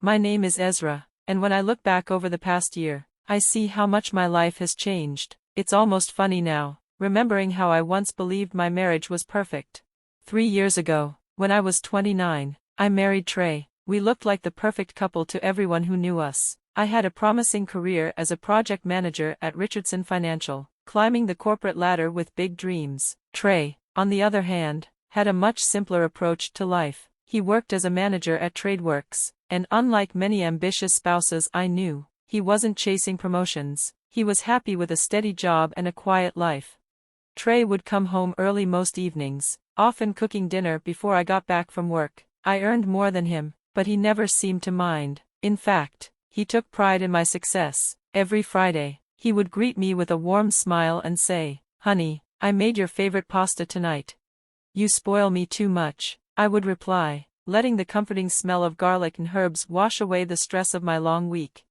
My name is Ezra, and when I look back over the past year, I see how much my life has changed. It's almost funny now, remembering how I once believed my marriage was perfect. 3 years ago, when I was 29, I married Trey. We looked like the perfect couple to everyone who knew us. I had a promising career as a project manager at Richardson Financial, climbing the corporate ladder with big dreams. Trey, on the other hand, had a much simpler approach to life. He worked as a manager at TradeWorks, and unlike many ambitious spouses I knew, he wasn't chasing promotions. He was happy with a steady job and a quiet life. Trey would come home early most evenings, often cooking dinner before I got back from work. I earned more than him, but he never seemed to mind. In fact, he took pride in my success. Every Friday, he would greet me with a warm smile and say, "Honey, I made your favorite pasta tonight." "You spoil me too much," I would reply, letting the comforting smell of garlic and herbs wash away the stress of my long week.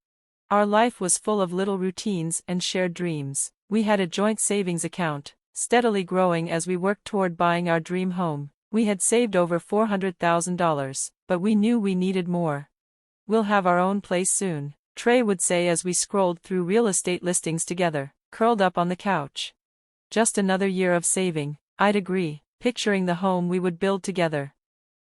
Our life was full of little routines and shared dreams. We had a joint savings account, steadily growing as we worked toward buying our dream home. We had saved over $400,000, but we knew we needed more. "We'll have our own place soon," Trey would say as we scrolled through real estate listings together, curled up on the couch. "Just another year of saving," I'd agree, picturing the home we would build together.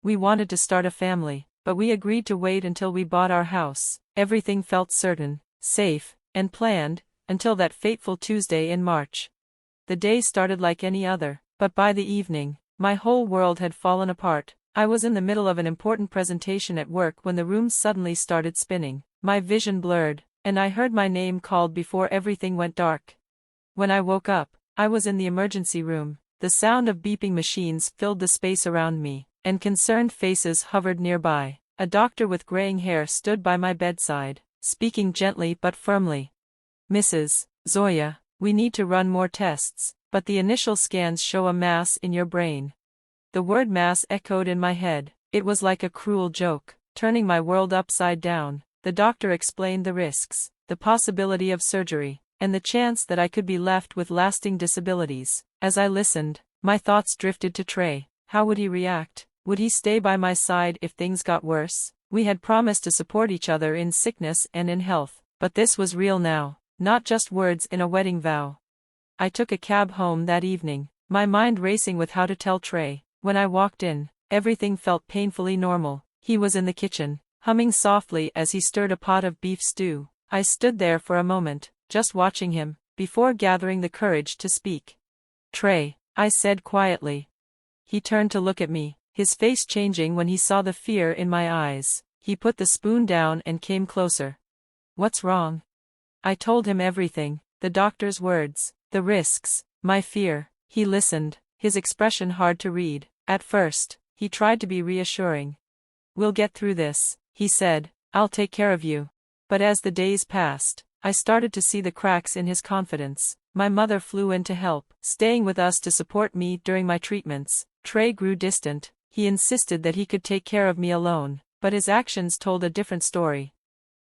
We wanted to start a family, but we agreed to wait until we bought our house. Everything felt certain, safe, and planned, until that fateful Tuesday in March. The day started like any other, but by the evening, my whole world had fallen apart. I was in the middle of an important presentation at work when the room suddenly started spinning. My vision blurred, and I heard my name called before everything went dark. When I woke up, I was in the emergency room. The sound of beeping machines filled the space around me, and concerned faces hovered nearby. A doctor with graying hair stood by my bedside, speaking gently but firmly. "Mrs. Zoya, we need to run more tests, but the initial scans show a mass in your brain." The word mass echoed in my head. It was like a cruel joke, turning my world upside down. The doctor explained the risks, the possibility of surgery, and the chance that I could be left with lasting disabilities. As I listened, my thoughts drifted to Trey. How would he react? Would he stay by my side if things got worse? We had promised to support each other in sickness and in health, but this was real now, not just words in a wedding vow. I took a cab home that evening, my mind racing with how to tell Trey. When I walked in, everything felt painfully normal. He was in the kitchen, humming softly as he stirred a pot of beef stew. I stood there for a moment, just watching him, before gathering the courage to speak. "Trey," I said quietly. He turned to look at me, his face changing when he saw the fear in my eyes. He put the spoon down and came closer. "What's wrong?" I told him everything, the doctor's words, the risks, my fear. He listened, his expression hard to read. At first, he tried to be reassuring. "We'll get through this," he said. "I'll take care of you." But as the days passed, I started to see the cracks in his confidence. My mother flew in to help, staying with us to support me during my treatments. Trey grew distant. He insisted that he could take care of me alone, but his actions told a different story.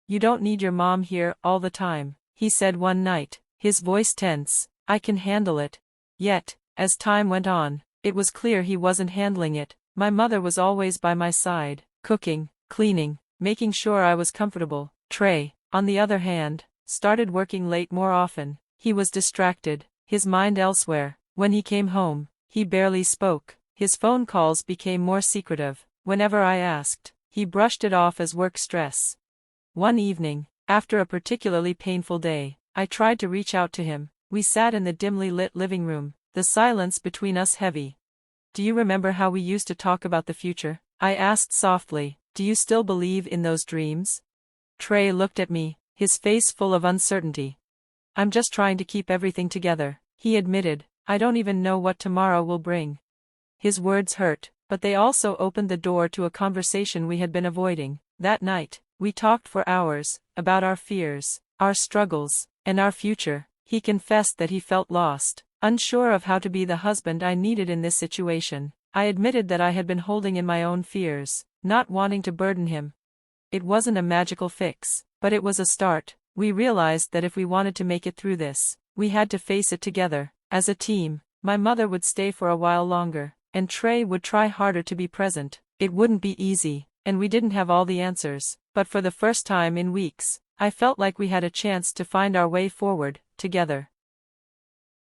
"You don't need your mom here all the time," he said one night, his voice tense. "I can handle it." Yet, as time went on, it was clear he wasn't handling it. My mother was always by my side, cooking, cleaning, making sure I was comfortable. Trey, on the other hand, started working late more often. He was distracted, his mind elsewhere. When he came home, he barely spoke. His phone calls became more secretive. Whenever I asked, he brushed it off as work stress. One evening, after a particularly painful day, I tried to reach out to him. We sat in the dimly lit living room, the silence between us heavy. "Do you remember how we used to talk about the future?" I asked softly. "Do you still believe in those dreams?" Trey looked at me, his face full of uncertainty. "I'm just trying to keep everything together," he admitted. "I don't even know what tomorrow will bring." His words hurt, but they also opened the door to a conversation we had been avoiding. That night, we talked for hours, about our fears, our struggles, and our future. He confessed that he felt lost, unsure of how to be the husband I needed in this situation. I admitted that I had been holding in my own fears, not wanting to burden him. It wasn't a magical fix, but it was a start. We realized that if we wanted to make it through this, we had to face it together, as a team. My mother would stay for a while longer, and Trey would try harder to be present. It wouldn't be easy, and we didn't have all the answers, but for the first time in weeks, I felt like we had a chance to find our way forward, together.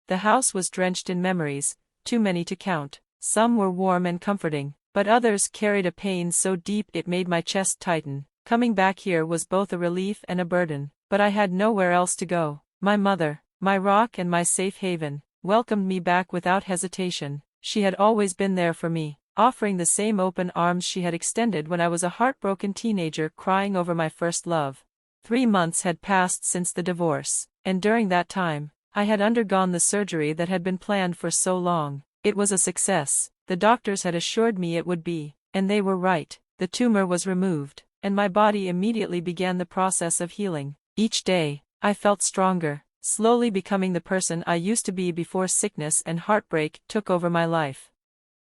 The house was drenched in memories, too many to count. Some were warm and comforting, but others carried a pain so deep it made my chest tighten. Coming back here was both a relief and a burden, but I had nowhere else to go. My mother, my rock and my safe haven, welcomed me back without hesitation. She had always been there for me, offering the same open arms she had extended when I was a heartbroken teenager crying over my first love. 3 months had passed since the divorce, and during that time, I had undergone the surgery that had been planned for so long. It was a success, the doctors had assured me it would be, and they were right. The tumor was removed, and my body immediately began the process of healing. Each day, I felt stronger, slowly becoming the person I used to be before sickness and heartbreak took over my life.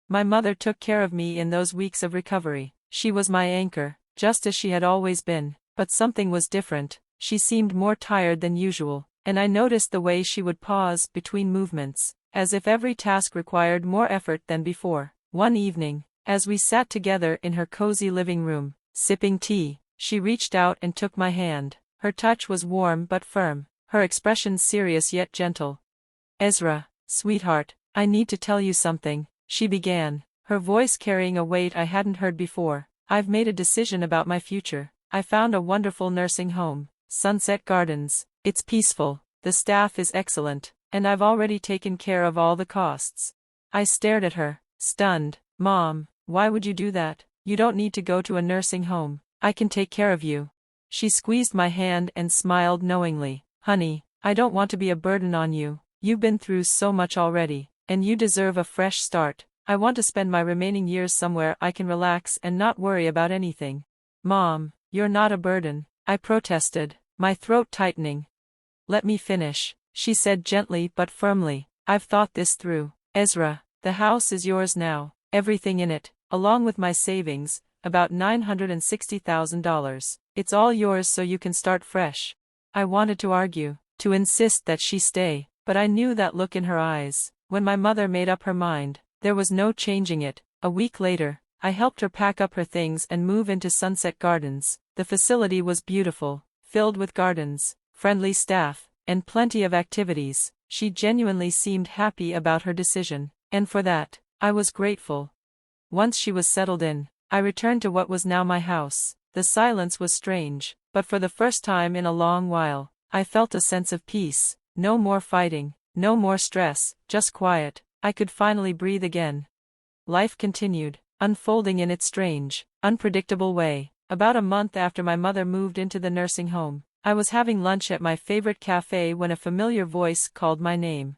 My mother took care of me in those weeks of recovery. She was my anchor, just as she had always been, but something was different. She seemed more tired than usual, and I noticed the way she would pause between movements, as if every task required more effort than before. One evening, as we sat together in her cozy living room, sipping tea, she reached out and took my hand. Her touch was warm but firm, her expression serious yet gentle. "Ezra, sweetheart, I need to tell you something," she began, her voice carrying a weight I hadn't heard before. "I've made a decision about my future. I found a wonderful nursing home, Sunset Gardens. It's peaceful, the staff is excellent, and I've already taken care of all the costs." I stared at her, stunned. "Mom, why would you do that? You don't need to go to a nursing home. I can take care of you." She squeezed my hand and smiled knowingly. "Honey, I don't want to be a burden on you. You've been through so much already, and you deserve a fresh start. I want to spend my remaining years somewhere I can relax and not worry about anything." "Mom, you're not a burden," I protested, my throat tightening. "Let me finish," she said gently but firmly. "I've thought this through. Ezra, the house is yours now, everything in it, along with my savings, about $960,000. It's all yours so you can start fresh." I wanted to argue, to insist that she stay, but I knew that look in her eyes. When my mother made up her mind, there was no changing it. A week later, I helped her pack up her things and move into Sunset Gardens. The facility was beautiful, filled with gardens, friendly staff, and plenty of activities. She genuinely seemed happy about her decision, and for that, I was grateful. Once she was settled in, I returned to what was now my house. The silence was strange, but for the first time in a long while, I felt a sense of peace. No more fighting, no more stress, just quiet. I could finally breathe again. Life continued, unfolding in its strange, unpredictable way. About a month after my mother moved into the nursing home, I was having lunch at my favorite cafe when a familiar voice called my name.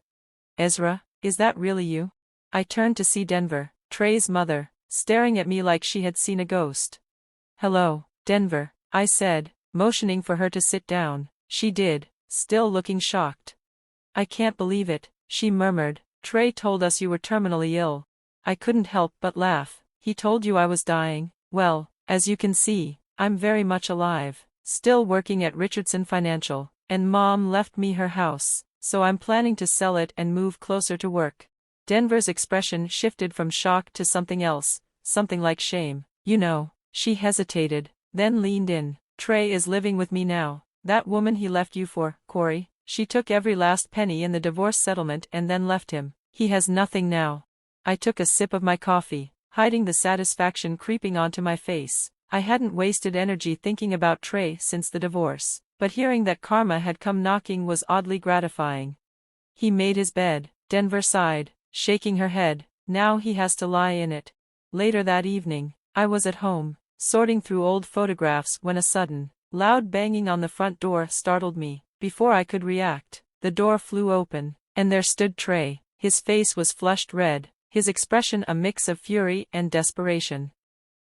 "Ezra, is that really you?" I turned to see Denver, Trey's mother, staring at me like she had seen a ghost. "Hello, Denver," I said, motioning for her to sit down. She did, still looking shocked. "I can't believe it," she murmured. "Trey told us you were terminally ill." I couldn't help but laugh. "He told you I was dying? Well, as you can see, I'm very much alive, still working at Richardson Financial, and Mom left me her house, so I'm planning to sell it and move closer to work." Denver's expression shifted from shock to something else, something like shame. "You know," she hesitated, then leaned in. "Trey is living with me now. That woman he left you for, Corey, she took every last penny in the divorce settlement and then left him. He has nothing now." I took a sip of my coffee, hiding the satisfaction creeping onto my face. I hadn't wasted energy thinking about Trey since the divorce, but hearing that karma had come knocking was oddly gratifying. "He made his bed," Denver sighed, shaking her head. "Now he has to lie in it." Later that evening, I was at home, sorting through old photographs when a sudden, loud banging on the front door startled me. Before I could react, the door flew open, and there stood Trey. His face was flushed red, his expression a mix of fury and desperation.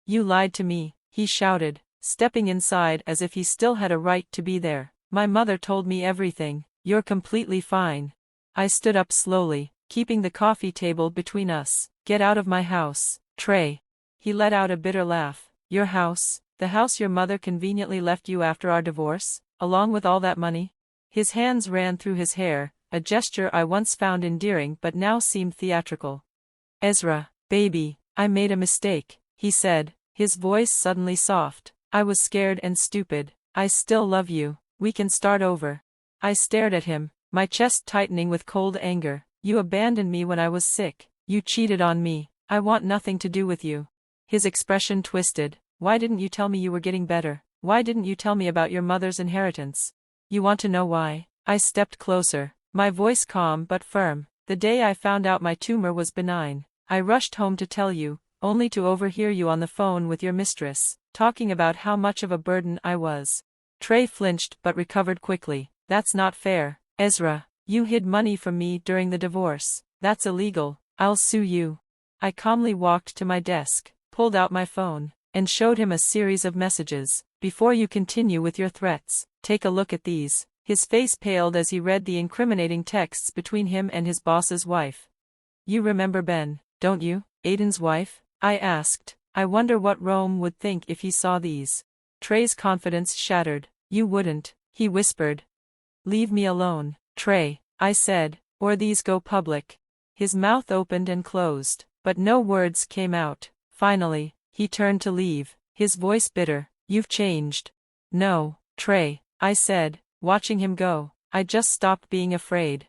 "You lied to me," he shouted, stepping inside as if he still had a right to be there. "My mother told me everything. You're completely fine." I stood up slowly, keeping the coffee table between us. "Get out of my house, Trey." He let out a bitter laugh. "Your house? The house your mother conveniently left you after our divorce, along with all that money?" His hands ran through his hair, a gesture I once found endearing but now seemed theatrical. "Ezra, baby, I made a mistake," he said, his voice suddenly soft. I was scared and stupid. I still love you. We can start over. I stared at him, my chest tightening with cold anger. You abandoned me when I was sick. You cheated on me. I want nothing to do with you. His expression twisted. Why didn't you tell me you were getting better? Why didn't you tell me about your mother's inheritance? You want to know why? I stepped closer, my voice calm but firm. The day I found out my tumor was benign, I rushed home to tell you, only to overhear you on the phone with your mistress, talking about how much of a burden I was. Trey flinched but recovered quickly. That's not fair, Ezra. You hid money from me during the divorce. That's illegal. I'll sue you. I calmly walked to my desk, pulled out my phone, and showed him a series of messages. Before you continue with your threats, take a look at these. His face paled as he read the incriminating texts between him and his boss's wife. You remember Ben, don't you? Aiden's wife? I asked. I wonder what Rome would think if he saw these. Trey's confidence shattered. You wouldn't, he whispered. Leave me alone, Trey, I said, or these go public. His mouth opened and closed, but no words came out. Finally, he turned to leave, his voice bitter. You've changed. No, Trey, I said, watching him go. I just stopped being afraid.